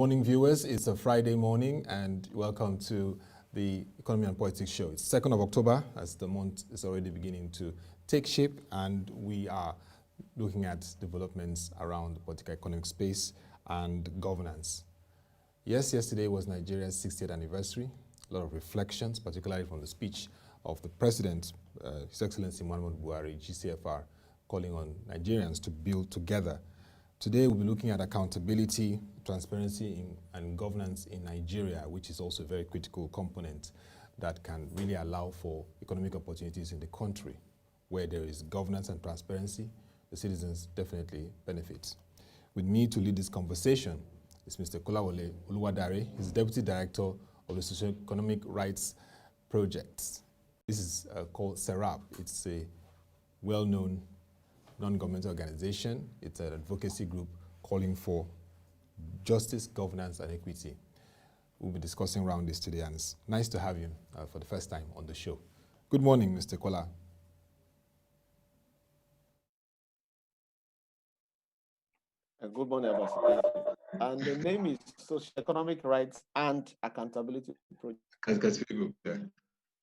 Morning viewers, it's a Friday morning and welcome to the Economy and Politics show. It's 2nd of October as the month is already beginning to take shape, and we are looking at developments around the political economic space and governance. Yes, yesterday was Nigeria's 60th anniversary. A lot of reflections, particularly from the speech of the President, His Excellency Muhammadu Buhari, GCFR, calling on Nigerians to build together. Today we'll be looking at accountability, transparency and governance in Nigeria, which is also a very critical component that can really allow for economic opportunities in the country. Where there is governance and transparency, the citizens definitely benefit. With me to lead this conversation is Mr. Kolawole Oluwadare. He's Deputy Director of the Socio-Economic Rights Project. This is called SERAP. It's a well-known non-governmental organization. It's an advocacy group calling for justice, governance, and equity. We'll be discussing around this today, and it's nice to have you for the first time on the show. Good morning, Mr. Kola. Good morning, Ambassador. And the name is Socio-Economic Rights and Accountability Project.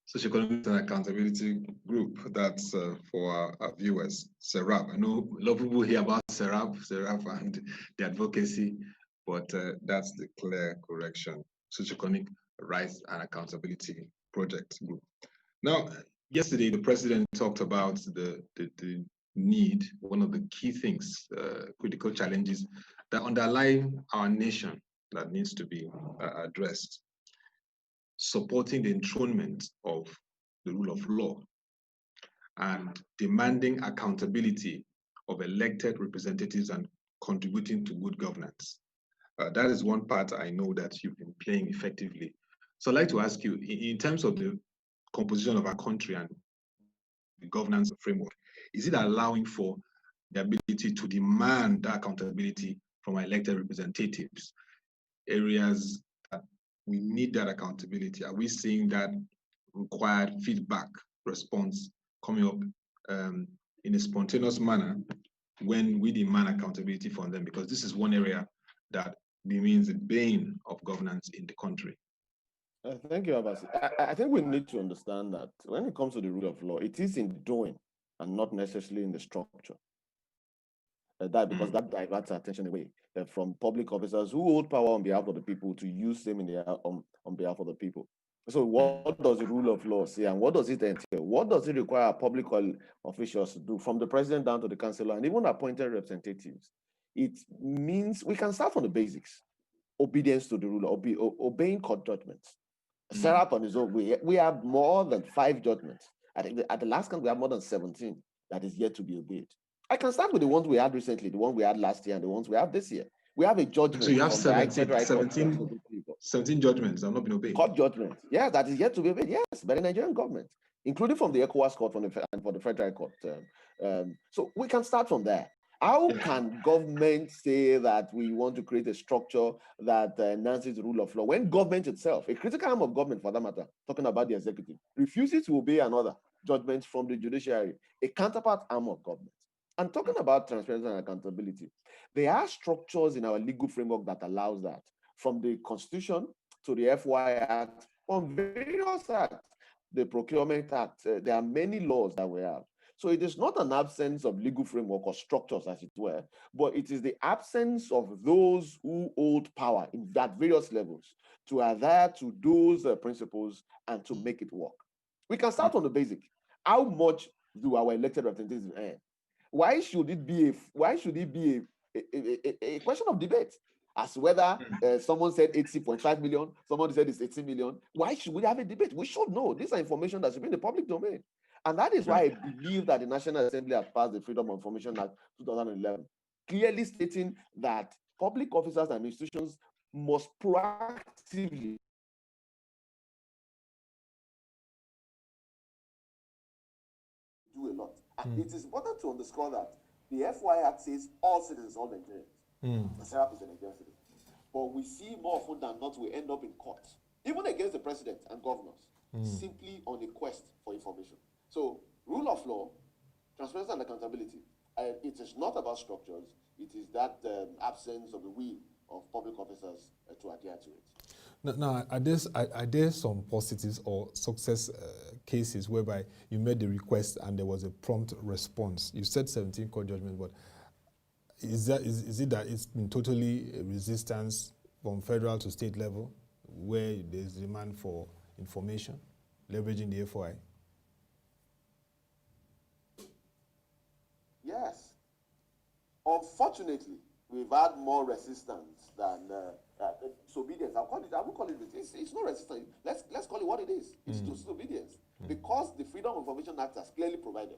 Socio-Economic and Accountability Group. That's for our viewers. SERAP. I know a lot of people hear about SERAP and the advocacy, but that's the clear correction. Socio-Economic Rights and Accountability Project Group. Now, yesterday the President talked about the need, one of the key things, critical challenges that underlie our nation that needs to be addressed. Supporting the enthronement of the rule of law and demanding accountability of elected representatives and contributing to good governance. That is one part I know that you've been playing effectively. So I'd like to ask you, in terms of the composition of our country and the governance framework, is it allowing for the ability to demand that accountability from our elected representatives? Areas that we need that accountability. Are we seeing that required feedback response coming up in a spontaneous manner when we demand accountability from them? Because this is one area that remains the bane of governance in the country. Thank you, Abbas. I think we need to understand that when it comes to the rule of law, it is in doing and not necessarily in the structure. Because that diverts attention away from public officers who hold power on behalf of the people to use them on behalf of the people. So what does the rule of law say, and what does it entail? What does it require public officials to do, from the president down to the councillor and even appointed representatives? It means we can start from the basics. Obedience to the rule, obeying court judgments. SERAP on its own, we have more than 5 judgments. I think at the last count we have more than 17 that is yet to be obeyed. I can start with the ones we had recently, the one we had last year and the ones we have this year. We have a judgment. So you have 17 judgments that have not been obeyed. Court judgments, yeah, that is yet to be obeyed, yes, by the Nigerian government, including from the ECOWAS court and for the federal court. So we can start from there. How can government say that we want to create a structure that enhances the rule of law when government itself, a critical arm of government for that matter, talking about the executive, refuses to obey another judgment from the judiciary, a counterpart arm of government? And talking about transparency and accountability, there are structures in our legal framework that allows that, from the Constitution to the FOI Act, from various acts, the Procurement Act. There are many laws that we have. So it is not an absence of legal framework or structures, as it were, but it is the absence of those who hold power in that various levels to adhere to those principles and to make it work. We can start on the basic. How much do our elected representatives earn? Why should it be a question of debate as to whether someone said 80.5 million, someone said it's 80 million? Why should we have a debate? We should know. These are information that should be in the public domain. And that is why I believe that the National Assembly has passed the Freedom of Information Act 2011, clearly stating that public officers and institutions must proactively do a lot. And it is important to underscore that the FOI Act says all citizens, all Nigerians. The SERAP is a Nigerian citizen. But we see more often than not we end up in court, even against the president and governors, simply on a quest for information. So, rule of law, transparency and accountability, it is not about structures. It is that absence of the will of public officers to adhere to it. Now, are there some positives or success cases whereby you made the request and there was a prompt response? You said 17 court judgments, but is it that it's been totally a resistance from federal to state level where there's demand for information, leveraging the FOI? Yes. Unfortunately, we've had more resistance than disobedience. I won't call it resistance. It's not resistance. Let's call it what it is. It's disobedience. Because the Freedom of Information Act has clearly provided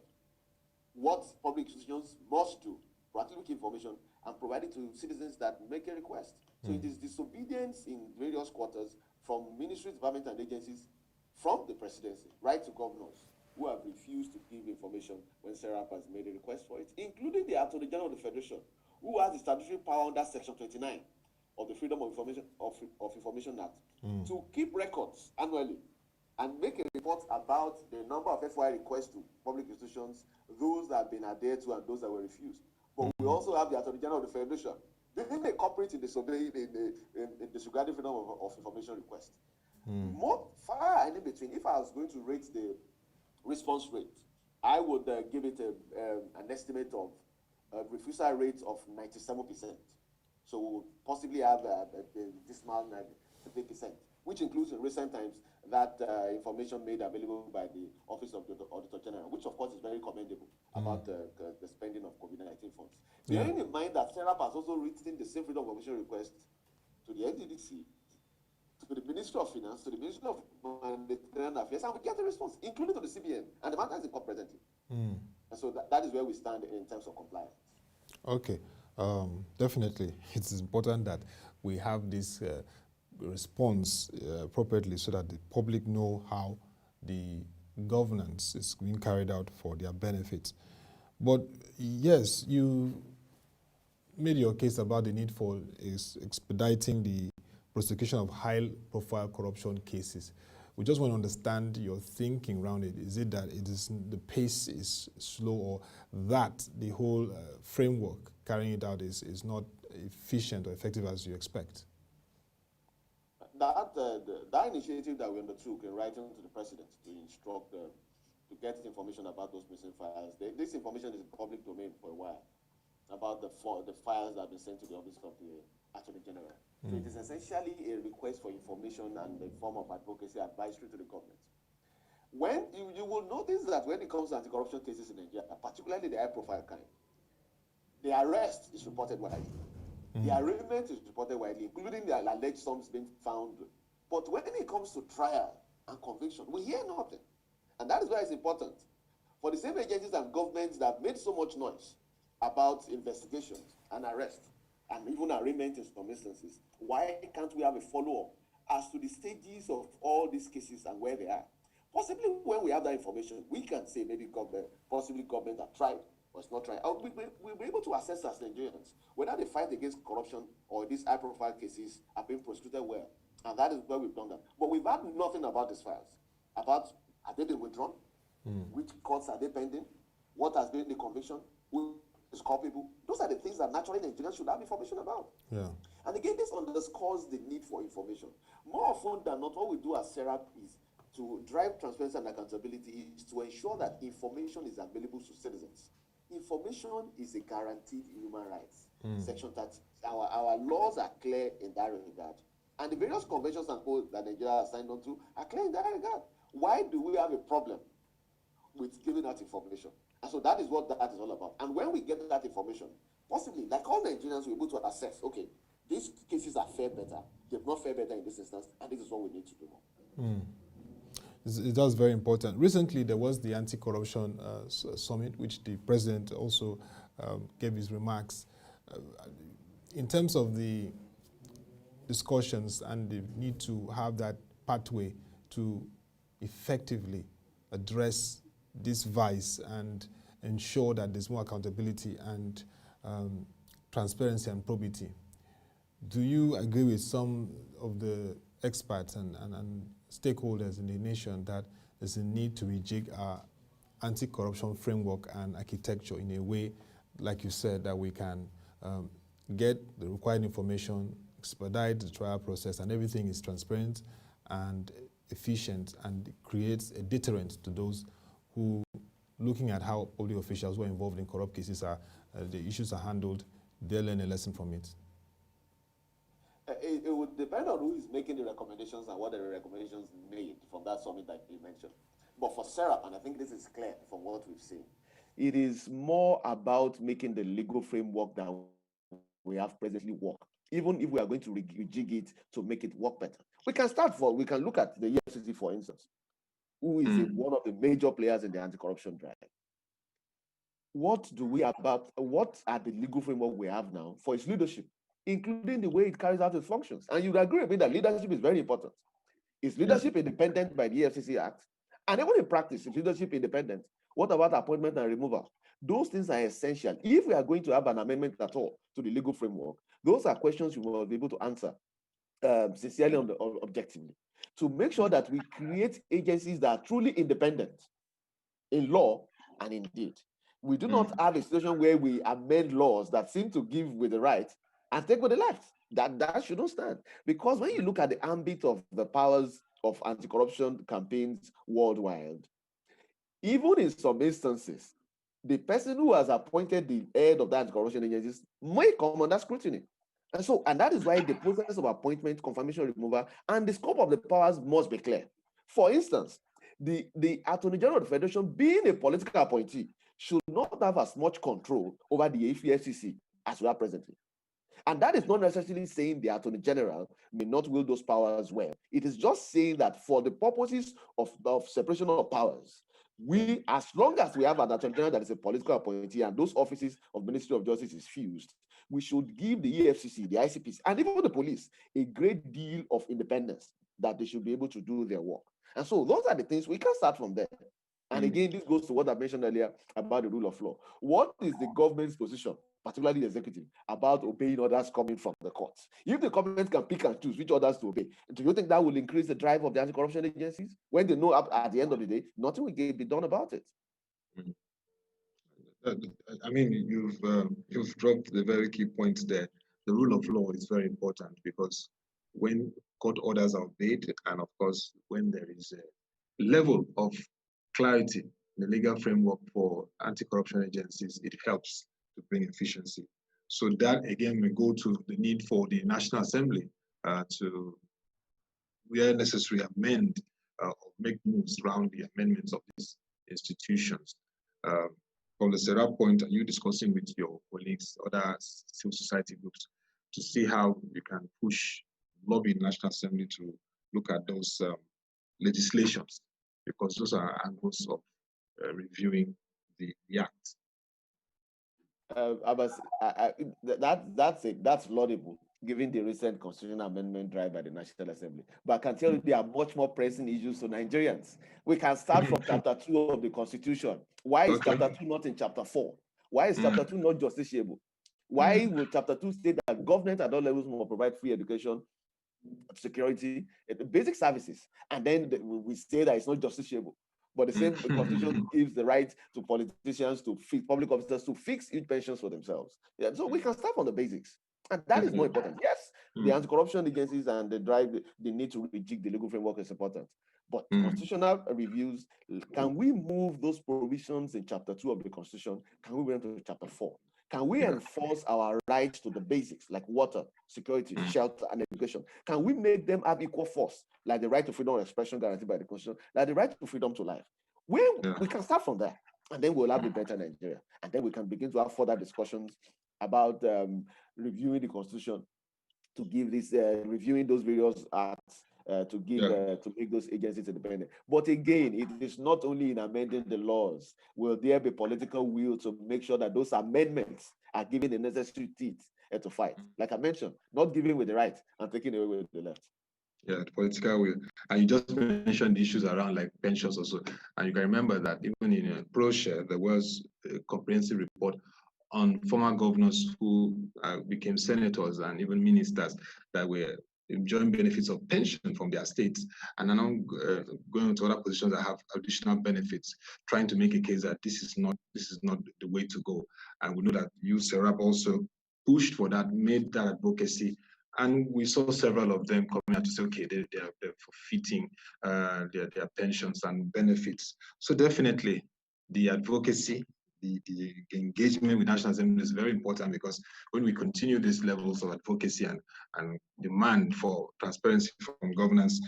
what public institutions must do, practical information, and provide it to citizens that make a request. So it is disobedience in various quarters from ministries, departments, and agencies, from the presidency, right to governors, who have refused to give information when SERAP has made a request for it, including the Attorney General of the Federation, who has the statutory power under Section 29 of the Freedom of Information Act to keep records annually and make a report about the number of FOI requests to public institutions, those that have been adhered to and those that were refused. But we also have the Attorney General of the Federation. Didn't they cooperate in disregarding freedom of information request? More far and in between. If I was going to rate the response rate, I would give it an estimate of a refusal rate of 97%. So we'll possibly have a dismal 50%, which includes in recent times that information made available by the Office of the Auditor General, which of course is very commendable about the spending of COVID-19 funds. Bearing in mind that SERAP has also written the same freedom of information request to the NDDC, to the Ministry of Finance, to the Ministry of Humanitarian Affairs, and we get a response, including to the CBN, and the matter is in court presently. And so that is where we stand in terms of compliance. Okay, definitely. It's important that we have this response appropriately so that the public know how the governance is being carried out for their benefit. But yes, you made your case about the need for expediting the prosecution of high-profile corruption cases. We just want to understand your thinking around it. Is it that the pace is slow, or that the whole framework carrying it out is not efficient or effective as you expect? That initiative that we undertook in writing to the president to instruct to get information about those missing files. This information is in public domain for a while about the files that have been sent to the Office of the Attorney General. So it is essentially a request for information and a form of advocacy advisory to the government. When you will notice that when it comes to anti-corruption cases in Nigeria, particularly the high-profile kind, the arrest is reported widely. The arraignment is reported widely, including the alleged sums being found. But when it comes to trial and conviction, we hear nothing. And that is why it's important for the same agencies and governments that have made so much noise about investigations and arrest and even arraignment in some instances. Why can't we have a follow-up as to the stages of all these cases and where they are? Possibly when we have that information, we can say maybe possibly government have tried or it's not trying. We'll be able to assess as Nigerians whether the fight against corruption or these high-profile cases are being prosecuted well. And that is where we've done that. But we've had nothing about these files. About, have they been withdrawn? Which courts are they pending? What has been the conviction? Who is culpable? Those are the things that naturally Nigerians should have information about. Yeah. And again, this underscores the need for information. More often than not, what we do as SERAP is to drive transparency and accountability, is to ensure that information is available to citizens. Information is a guaranteed human rights. Section 30. Our laws are clear in that regard. And the various conventions and codes that Nigeria has signed on to are clear in that regard. Why do we have a problem with giving out information? And so that is what that is all about. And when we get that information, possibly, like all Nigerians, we're able to assess, okay, these cases are fair better. They've not fared better in this instance, and this is what we need to do more. That's very important. Recently, there was the anti-corruption summit, which the president also gave his remarks. In terms of the discussions and the need to have that pathway to effectively address this vice and ensure that there's more accountability and transparency and probity. Do you agree with some of the experts and stakeholders in the nation that there's a need to rejig our anti-corruption framework and architecture in a way, like you said, that we can get the required information, expedite the trial process, and everything is transparent and efficient, and creates a deterrent to those who, looking at how public officials who are involved in corrupt cases are, the issues are handled, they learn a lesson from it. It would depend on who is making the recommendations and what the recommendations made from that summit that you mentioned. But for SERAP, and I think this is clear from what we've seen, it is more about making the legal framework that we have presently work, even if we are going to rejig it to make it work better. We can look at the EFCC, for instance, who is one of the major players in the anti-corruption drive. What are the legal framework we have now for its leadership, including the way it carries out its functions? And you'd agree with me that leadership is very important. Is leadership independent by the FCC Act? And even in practice, if leadership independent, what about appointment and removal? Those things are essential. If we are going to have an amendment at all to the legal framework, those are questions you will be able to answer sincerely and objectively, to make sure that we create agencies that are truly independent in law and in deed. We do not have a situation where we amend laws that seem to give with the right and take with the left. That shouldn't stand. Because when you look at the ambit of the powers of anti-corruption campaigns worldwide, even in some instances, the person who has appointed the head of the anti-corruption agencies may come under scrutiny. And that is why the process of appointment, confirmation, removal, and the scope of the powers must be clear. For instance, the Attorney General of the Federation, being a political appointee, should not have as much control over the FCC as we are presently. And that is not necessarily saying the Attorney General may not wield those powers well. It is just saying that for the purposes of separation of powers, we, as long as we have an Attorney General that is a political appointee and those offices of Ministry of Justice is fused, we should give the EFCC, the ICPC, and even the police a great deal of independence that they should be able to do their work. And so those are the things we can start from there. And again, this goes to what I mentioned earlier about the rule of law. What is the government's position, particularly the executive, about obeying orders coming from the courts? If the government can pick and choose which orders to obey, do you think that will increase the drive of the anti-corruption agencies when they know at the end of the day, nothing will be done about it? I mean, you've dropped the very key points there. The rule of law is very important, because when court orders are obeyed, and of course, when there is a level of clarity in the legal framework for anti-corruption agencies, it helps to bring efficiency. So that, again, we go to the need for the National Assembly to, where necessary, amend or make moves around the amendments of these institutions. From the SERAP point, are you discussing with your colleagues, other civil society groups, to see how you can push, lobby the National Assembly to look at those legislations, because those are angles of reviewing the Act? That's laudable, given the recent constitutional amendment drive by the National Assembly. But I can tell you there are much more pressing issues to Nigerians. We can start from Chapter 2 of the Constitution. Why is Chapter 2 not in Chapter 4? Why is Chapter 2 not justiciable? Why will Chapter 2 state that government at all levels will provide free education, security, basic services, and then we say that it's not justiciable? But the same constitution gives the right to politicians, to public officers, to fix huge pensions for themselves. Yeah, so we can start from the basics. And that is more important. Yes, the anti-corruption agencies and the drive, the need to rejig the legal framework is important. But constitutional reviews, can we move those provisions in Chapter 2 of the Constitution? Can we bring them to Chapter 4? Can we enforce our rights to the basics, like water, security, shelter, and education? Can we make them have equal force, like the right to freedom of expression guaranteed by the Constitution, like the right to freedom to life? We can start from there, and then we'll have a better Nigeria. And then we can begin to have further discussions about reviewing the Constitution to give this, reviewing those various acts to make those agencies independent. But again, it is not only in amending the laws. Will there be political will to make sure that those amendments are given the necessary teeth to fight? Like I mentioned, not giving with the right and taking away with the left. Yeah, the political will. And you just mentioned issues around like pensions also. And you can remember that even in ProShare, there was a comprehensive report on former governors who became senators and even ministers that were enjoying benefits of pension from their states, and are now going into other positions that have additional benefits, trying to make a case that this is not the way to go. And we know that you, SERAP, also pushed for that, made that advocacy. And we saw several of them coming out to say, okay, they're forfeiting their pensions and benefits. So definitely the advocacy, the engagement with National Assembly is very important, because when we continue these levels of advocacy and demand for transparency from governance,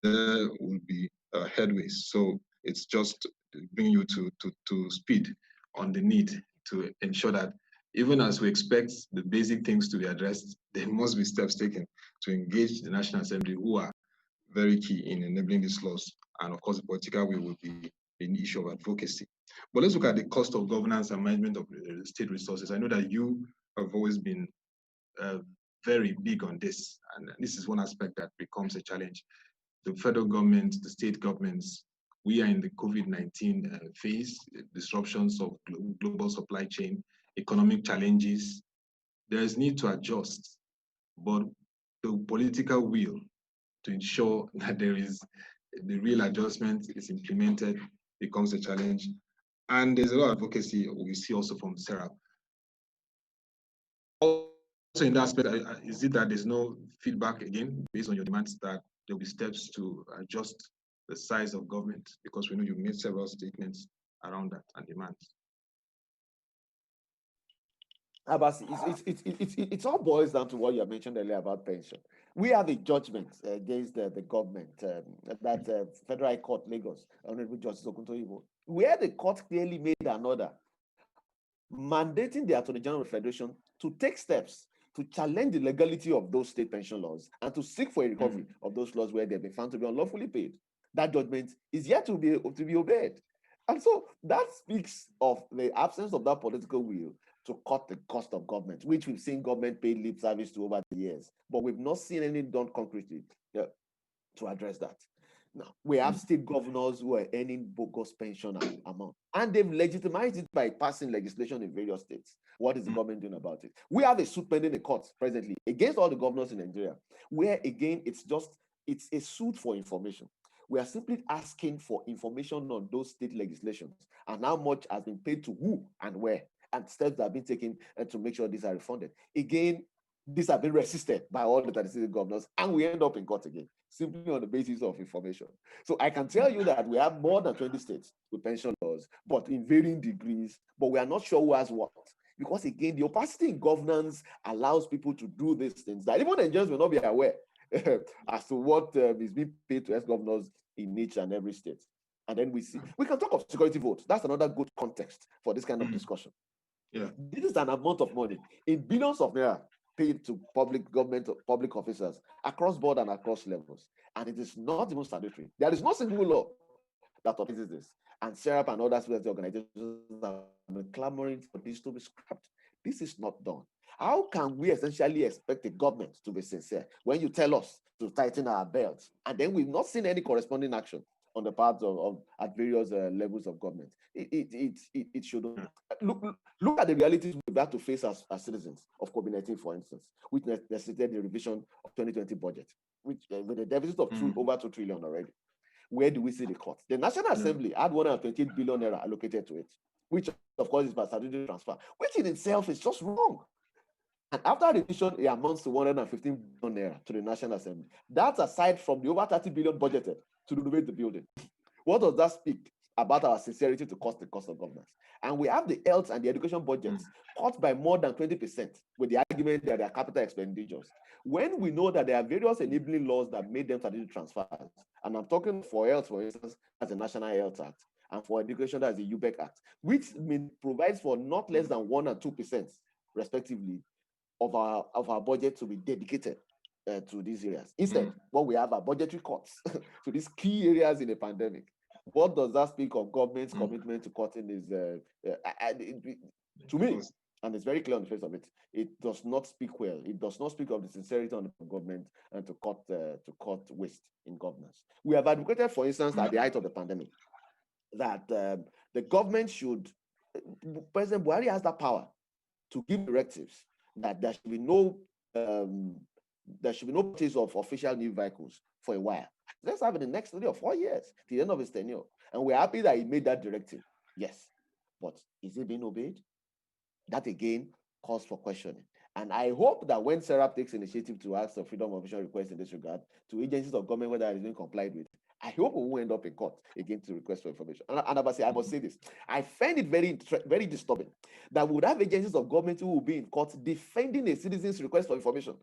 there will be headways. So it's just bringing you to speed on the need to ensure that even as we expect the basic things to be addressed, there must be steps taken to engage the National Assembly, who are very key in enabling these laws. And of course, the political will be an issue of advocacy. But let's look at the cost of governance and management of state resources. I know that you have always been very big on this, and this is one aspect that becomes a challenge. The federal government, the state governments, we are in the COVID-19 phase, disruptions of global supply chain, economic challenges. There is need to adjust, but the political will to ensure that there is the real adjustment is implemented becomes a challenge. And there's a lot of advocacy we see also from SERAP. Also in that aspect, is it that there's no feedback, again, based on your demands, that there'll be steps to adjust the size of government? Because we know you've made several statements around that and demands. Abbas, it all boils down to what you mentioned earlier about pension. We have a judgment against the government, that Federal High Court, Lagos, Honorable Justice Okuntoyibo, where the court clearly made an order mandating the Attorney General of the Federation to take steps to challenge the legality of those state pension laws and to seek for a recovery of those laws where they've been found to be unlawfully paid. That judgment is yet to be obeyed. And so that speaks of the absence of that political will to cut the cost of government, which we've seen government pay lip service to over the years, but we've not seen anything done concretely to address that. Now, we have state governors who are earning bogus pension amount, and they've legitimized it by passing legislation in various states. What is the government doing about it? We have a suit pending in the courts presently against all the governors in Nigeria, where again, it's a suit for information. We are simply asking for information on those state legislations and how much has been paid to who and where, and steps that have been taken to make sure these are refunded. Again, these have been resisted by all the 36 governors, and we end up in court again, simply on the basis of information. So I can tell you that we have more than 20 states with pension laws, but in varying degrees, but we are not sure who has what. Because again, the opacity in governance allows people to do these things that even Nigerians will not be aware as to what is being paid to ex-governors in each and every state. And then we can talk of security votes. That's another good context for this kind of discussion. Yeah. This is an amount of money in billions of naira paid to public government, public officers across board and across levels. And it is not even statutory. There is no single law that authorizes this. And SERAP and other security organizations have been clamoring for this to be scrapped. This is not done. How can we essentially expect a government to be sincere when you tell us to tighten our belts, and then we've not seen any corresponding action on the part of at various levels of government? It should look at the realities we've had to face as citizens of COVID-19, for instance, which necessitated the revision of 2020 budget, which with a deficit of over 2 trillion already. Where do we see the cuts? The National Assembly had 128 billion naira allocated to it, which of course is by statutory transfer, which in itself is just wrong. And after revision, it amounts to 115 billion naira to the National Assembly. That's aside from the over 30 billion budgeted to renovate the building. What does that speak about our sincerity to cut the cost of governance? And we have the health and the education budgets cut by more than 20% with the argument that they are capital expenditures. When we know that there are various enabling laws that made them statutory transfers, and I'm talking for health, for instance, as the National Health Act, and for education, as the UBEC Act, which provides for not less than 1% and 2%, respectively, of our budget to be dedicated to these areas. Instead, what we have are budgetary cuts to these key areas in the pandemic. What does that speak of government's commitment to cutting is, to me, and it's very clear on the face of it, it does not speak well. It does not speak of the sincerity on the government and to cut waste in governance. We have advocated, for instance, at the height of the pandemic, that the government should, President Buhari has that power to give directives that there should be no purchase of official new vehicles for a while. Let's have it in the next 3 or 4 years, to the end of his tenure. And we're happy that he made that directive. Yes. But is it being obeyed? That again calls for questioning. And I hope that when SERAP takes initiative to ask for freedom of information request in this regard to agencies of government, whether it is being complied with, I hope we won't end up in court again to request for information. And I must say this. I find it very disturbing that we would have agencies of government who will be in court defending a citizen's request for information.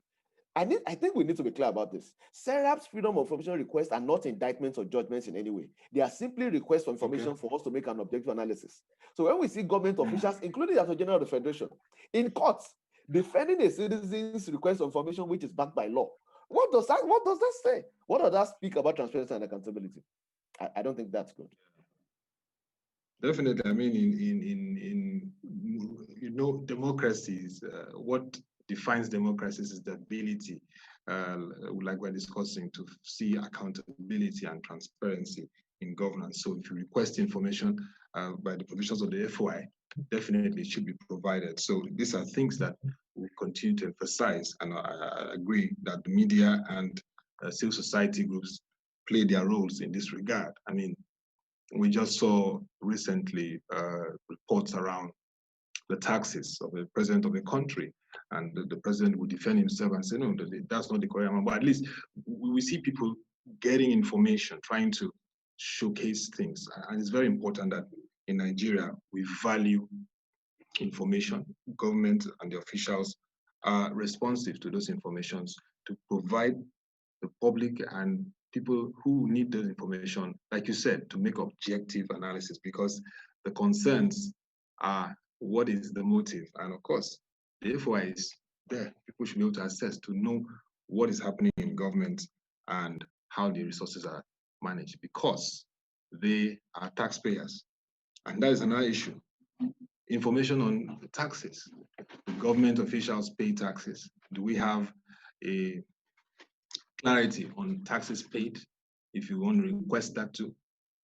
I think we need to be clear about this. SERAP's freedom of information requests are not indictments or judgments in any way. They are simply requests for information for us to make an objective analysis. So when we see government officials, including the Attorney General of the Federation, in courts defending a citizen's request for information which is backed by law, what does that say? What does that speak about transparency and accountability? I don't think that's good. Definitely. I mean, in democracies, what defines democracies is the ability, like we're discussing, to see accountability and transparency in governance. So if you request information by the provisions of the FOI, definitely it should be provided. So these are things that we continue to emphasize, and I agree that the media and civil society groups play their roles in this regard. I mean, we just saw recently reports around the taxes of the president of the country, and the president would defend himself and say, no, that's not the correct amount. But at least we see people getting information, trying to showcase things. And it's very important that in Nigeria, we value information. Government and the officials are responsive to those informations to provide the public and people who need those information, like you said, to make objective analysis, because the concerns are what is the motive. And of course, the FOI is there. People should be able to assess, to know what is happening in government and how the resources are managed, because they are taxpayers. And that is another issue. Information on taxes. Government officials pay taxes. Do we have a clarity on taxes paid? If you want to request that too,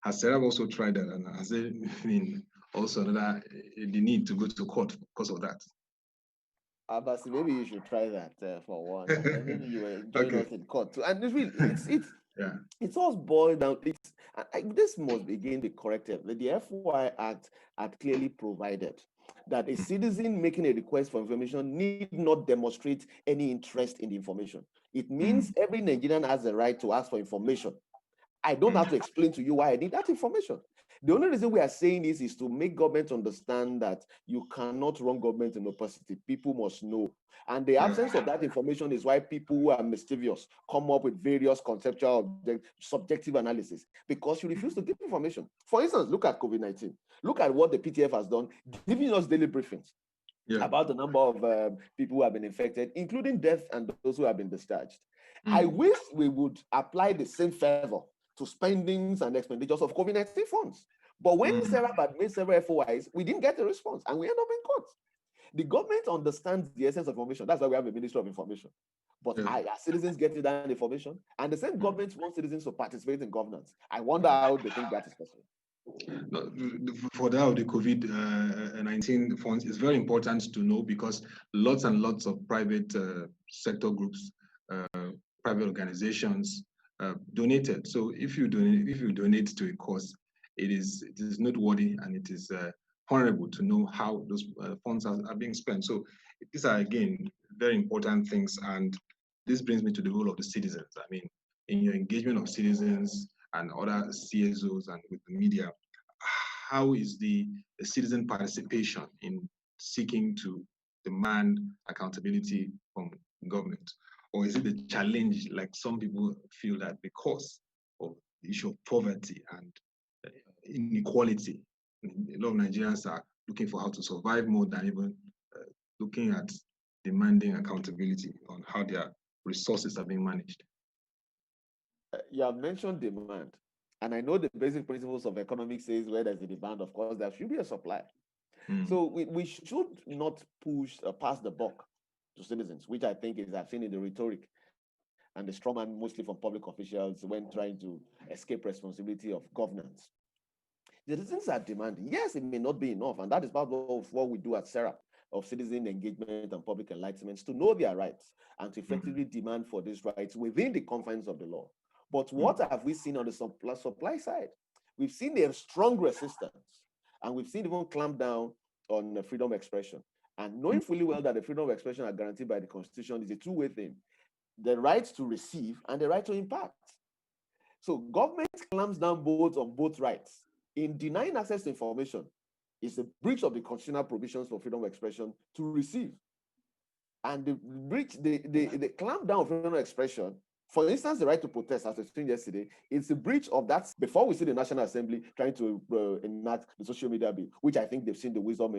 has SERAP also tried that, and has there been also another the need to go to court because of that? Abbas, maybe you should try that for one. And then maybe you will join us in court too. And it's Yeah. It's all boiled down. This must again be corrected. The FOI Act had clearly provided that a citizen making a request for information need not demonstrate any interest in the information. It means every Nigerian has the right to ask for information. I don't have to explain to you why I need that information. The only reason we are saying this is to make government understand that you cannot run government in opacity. People must know. And the absence of that information is why people who are mischievous come up with various conceptual, subjective analysis, because you refuse to give information. For instance, look at COVID-19. Look at what the PTF has done, giving us daily briefings about the number of people who have been infected, including deaths and those who have been discharged. I wish we would apply the same favor to spendings and expenditures of COVID-19 funds. But when SERAP had made several FOIs, we didn't get a response, and we end up in court. The government understands the essence of information. That's why we have a Ministry of Information. But are citizens getting that information? And the same government wants citizens to participate in governance. I wonder how they think that is possible. No, for that of the COVID-19 funds, it's very important to know, because lots and lots of private sector groups, private organizations donated. So if you donate to a cause, it is noteworthy, and it is honorable to know how those funds are being spent. So these are, again, very important things. And this brings me to the role of the citizens. I mean, in your engagement of citizens and other CSOs and with the media, how is the citizen participation in seeking to demand accountability from government? Or is it a challenge, like some people feel, that because of the issue of poverty and inequality, a lot of Nigerians are looking for how to survive more than even looking at demanding accountability on how their resources are being managed? You have mentioned demand. And I know the basic principles of economics says where there's a demand, of course, there should be a supply. So we should not push pass the buck to citizens, which I think is, I've seen in the rhetoric and the strawman mostly from public officials when trying to escape responsibility of governance. The citizens are demanding. Yes, it may not be enough, and that is part of what we do at SERAP, of citizen engagement and public enlightenment, to know their rights and to effectively demand for these rights within the confines of the law. But what have we seen on the supply side? We've seen a strong resistance, and we've seen even clamp down on freedom of expression. And knowing fully well that the freedom of expression are guaranteed by the Constitution is a two-way thing. The right to receive and the right to impart. So government clamps down both on both rights. In denying access to information, it's a breach of the constitutional provisions for freedom of expression to receive. And the clamp down on freedom of expression, for instance, the right to protest, as we explained yesterday, it's a breach of that. Before we see the National Assembly trying to enact the social media bill, which I think they've seen the wisdom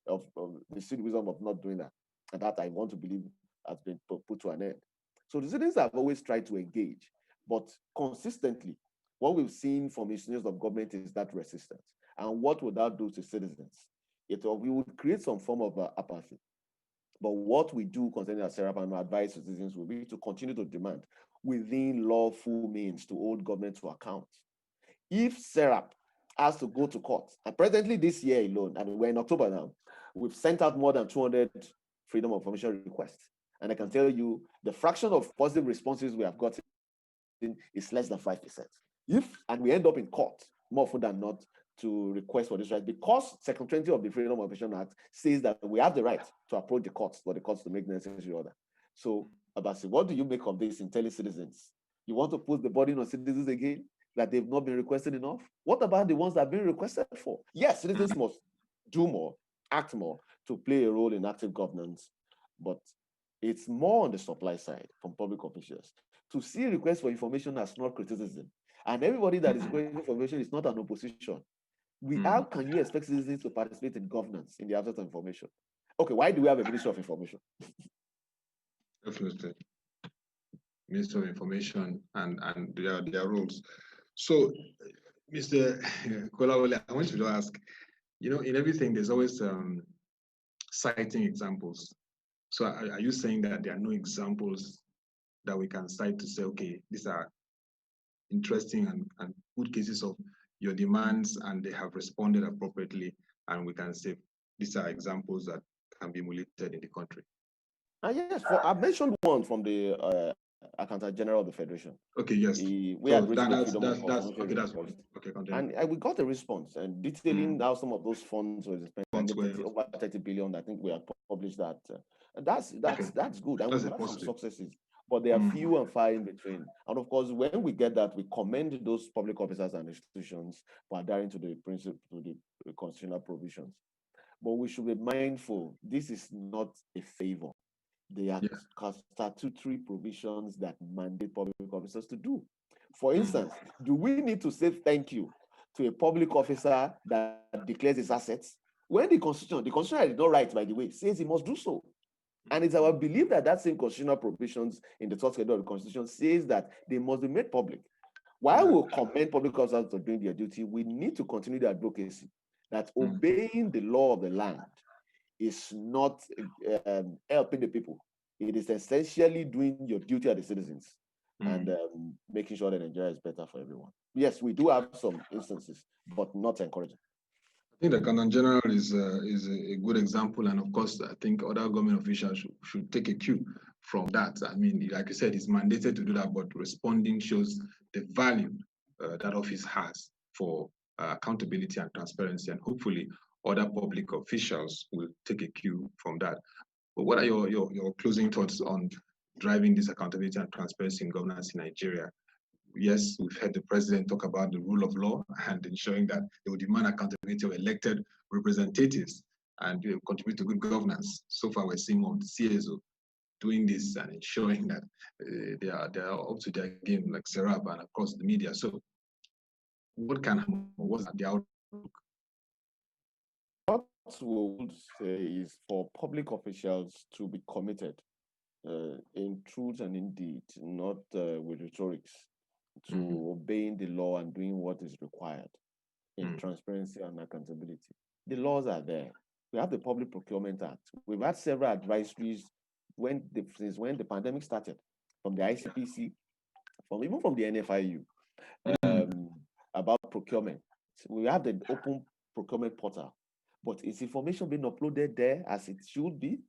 of not doing that, and that I want to believe has been put to an end. So the citizens have always tried to engage, but consistently, what we've seen from institutions of government is that resistance. And what would that do to citizens? We would create some form of apathy. But what we do concerning our SERAP and our advice to citizens will be to continue to demand within lawful means to hold government to account. If SERAP has to go to court, and presently this year alone, and we're in October now, we've sent out more than 200 freedom of information requests. And I can tell you the fraction of positive responses we have gotten is less than 5%. And we end up in court, more often than not, to request for this right, because Section 20 of the Freedom of Information Act says that we have the right to approach the courts for the courts to make the necessary order. So, Abasi, what do you make of this in telling citizens? You want to put the burden on citizens again, that they've not been requested enough? What about the ones that have been requested for? Yes, citizens must do more, act more to play a role in active governance, but it's more on the supply side from public officials to see requests for information as not criticism. And everybody that is requesting for information is not an opposition. How can you expect citizens to participate in governance in the absence of information? Okay, why do we have a Ministry of Information? Definitely. Ministry of Information and their roles. So, Mr. Kolawole, I want you to ask, in everything, there's always citing examples. So are you saying that there are no examples that we can cite to say, okay, these are interesting and good cases of your demands and they have responded appropriately, and we can say these are examples that can be emulated in the country? Yes, I've mentioned one from the Accountant General of the Federation. Okay, yes. We had written and we got a response and detailing how some of those funds were spent, over 30 billion. I think we had published that. That's good, and we've had some successes. But there are few and far in between. And of course, when we get that, we commend those public officers and institutions for adhering to the principle, to the constitutional provisions. But we should be mindful, this is not a favor. They are statutory provisions that mandate public officers to do. For instance, do we need to say thank you to a public officer that declares his assets? When the Constitution I did not write, by the way, says he must do so. And it's our belief that that same constitutional provisions in the third schedule of the Constitution says that they must be made public. While we commend public officers for doing their duty, we need to continue the advocacy that obeying the law of the land is not helping the people. It is essentially doing your duty as the citizens and making sure that Nigeria is better for everyone. Yes, we do have some instances, but not encouraging. I think the Accountant General is a good example, and of course, I think other government officials should take a cue from that. I mean, like you said, it's mandated to do that, but responding shows the value that office has for accountability and transparency, and hopefully other public officials will take a cue from that. But what are your closing thoughts on driving this accountability and transparency in governance in Nigeria? Yes, we've heard the president talk about the rule of law and ensuring that they will demand accountability of elected representatives and contribute to good governance. So far, we're seeing more of the CSO doing this and ensuring that they are up to their game, like SERAP and across the media. So, what's the outlook? What we would say is for public officials to be committed in truth and in deed, not with rhetorics, to obeying the law and doing what is required in transparency and accountability. The laws are there. We have the Public Procurement Act. We've had several advisories since when the pandemic started, from the ICPC, even from the NFIU, about procurement. We have the open procurement portal, but is information being uploaded there as it should be?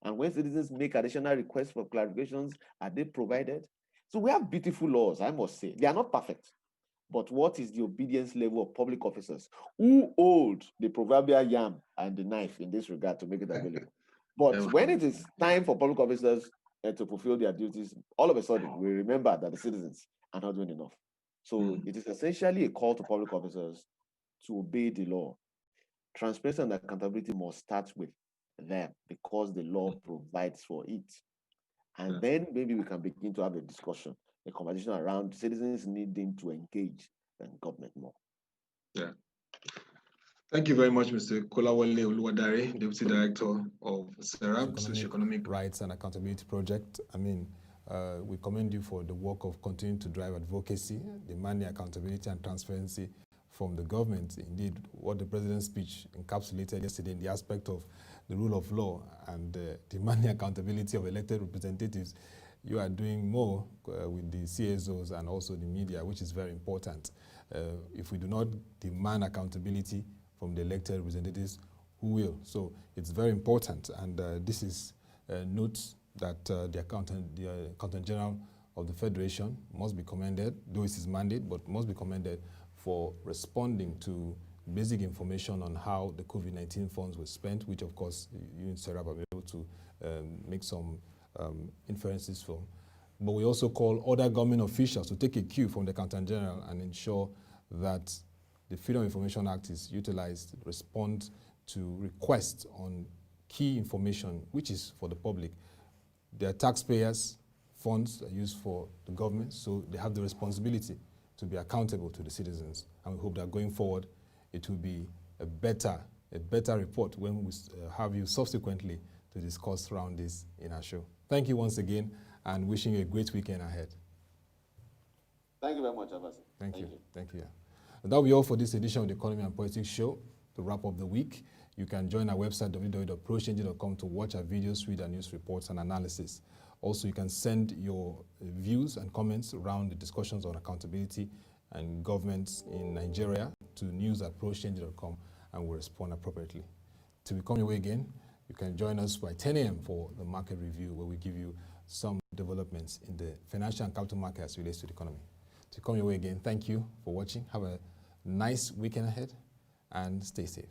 And when citizens make additional requests for clarifications, are they provided? So we have beautiful laws, I must say. They are not perfect, but what is the obedience level of public officers who hold the proverbial yam and the knife in this regard to make it available? But when it is time for public officers to fulfill their duties, all of a sudden we remember that the citizens are not doing enough. So it is essentially a call to public officers to obey the law. Transparency and accountability must start with them because the law provides for it. And then maybe we can begin to have a discussion, a conversation around citizens needing to engage in government more. Yeah. Thank you very much, Mr. Kolawole Oluwadare, Deputy Director of SERAP, Socio-Economic Rights and Accountability Project. I mean, we commend you for the work of continuing to drive advocacy, demanding accountability and transparency from the government. Indeed, what the President's speech encapsulated yesterday in the aspect of the rule of law and demanding accountability of elected representatives, you are doing more with the CSOs and also the media, which is very important. If we do not demand accountability from the elected representatives, who will? So it's very important, and this is a note that the Accountant General of the Federation must be commended, though it's his mandate, but must be commended for responding to basic information on how the COVID-19 funds were spent, which of course you in SERAP are able to make some inferences from. But we also call other government officials to take a cue from the Accountant General and ensure that the Freedom of Information Act is utilized, respond to requests on key information, which is for the public. They are taxpayers' funds are used for the government, so they have the responsibility to be accountable to the citizens. And we hope that going forward, it will be a better report when we have you subsequently to discuss around this in our show. Thank you once again, and wishing you a great weekend ahead. Thank you very much, Abasi. Thank you. Thank you. Yeah. That will be all for this edition of the Economy and Politics Show. To wrap up the week, you can join our website, www.prochanging.com, to watch our videos, read our news reports and analysis. Also, you can send your views and comments around the discussions on accountability and governments in Nigeria to news@prochanging.com, and we'll respond appropriately. To become your way again, you can join us by 10 a.m. for the market review, where we give you some developments in the financial and capital markets as relates to the economy. To come your way again, thank you for watching. Have a nice weekend ahead and stay safe.